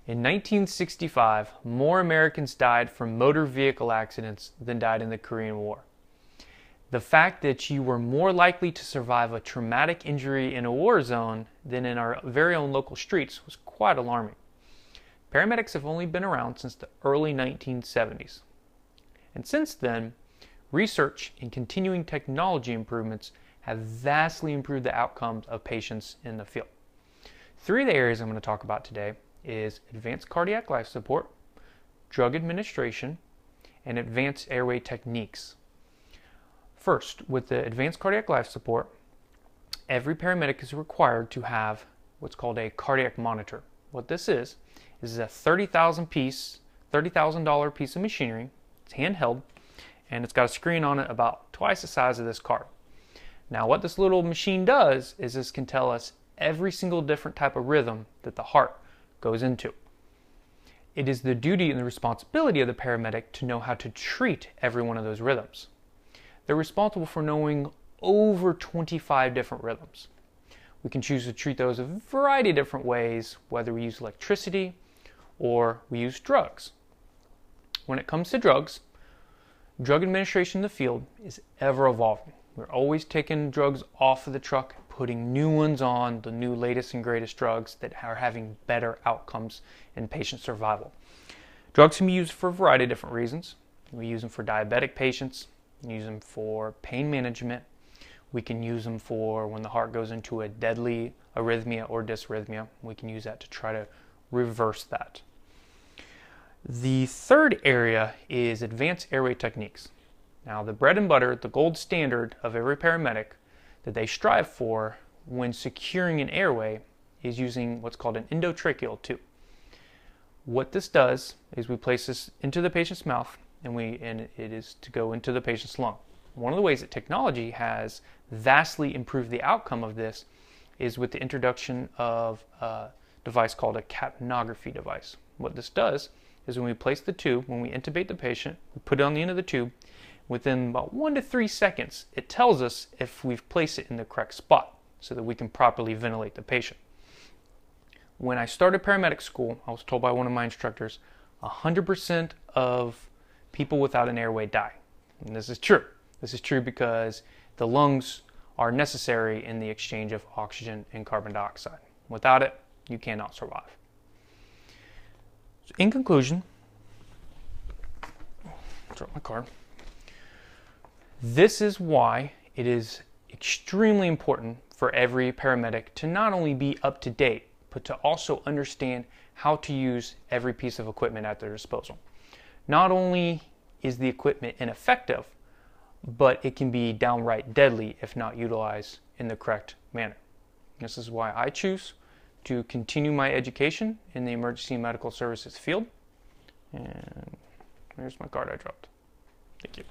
In 1965, more Americans died from motor vehicle accidents than died in the Korean War. The fact that you were more likely to survive a traumatic injury in a war zone than in our very own local streets was quite alarming. Paramedics have only been around since the early 1970s. And since then, research and continuing technology improvements have vastly improved the outcomes of patients in the field. Three of the areas I'm going to talk about today is advanced cardiac life support, drug administration, and advanced airway techniques. First, with the advanced cardiac life support, every paramedic is required to have what's called a cardiac monitor. What this is a $30,000 piece of machinery. It's handheld, and it's got a screen on it about twice the size of this card. Now, what this little machine does is this can tell us every single different type of rhythm that the heart goes into. It is the duty and the responsibility of the paramedic to know how to treat every one of those rhythms. They're responsible for knowing over 25 different rhythms. We can choose to treat those a variety of different ways, whether we use electricity or we use drugs. When it comes to drugs, drug administration in the field is ever evolving. We're always taking drugs off of the truck, putting new ones on, the new latest and greatest drugs that are having better outcomes in patient survival. Drugs can be used for a variety of different reasons. We use them for diabetic patients, we use them for pain management, we can use them for when the heart goes into a deadly arrhythmia or dysrhythmia. We can use that to try to reverse that. The third area is advanced airway techniques. Now, the bread and butter, the gold standard of every paramedic that they strive for when securing an airway is using what's called an endotracheal tube. What this does is we place this into the patient's mouth and it is to go into the patient's lung. One of the ways that technology has vastly improved the outcome of this is with the introduction of a device called a capnography device. What this does is when we place the tube, when we intubate the patient, we put it on the end of the tube, within about 1 to 3 seconds, it tells us if we've placed it in the correct spot so that we can properly ventilate the patient. When I started paramedic school, I was told by one of my instructors, 100% of people without an airway die. And this is true. This is true because the lungs are necessary in the exchange of oxygen and carbon dioxide. Without it, you cannot survive. So in conclusion, drop my card. This is why it is extremely important for every paramedic to not only be up to date, but to also understand how to use every piece of equipment at their disposal. Not only is the equipment ineffective, but it can be downright deadly if not utilized in the correct manner. This is why I choose to continue my education in the emergency medical services field. And there's my card I dropped. Thank you.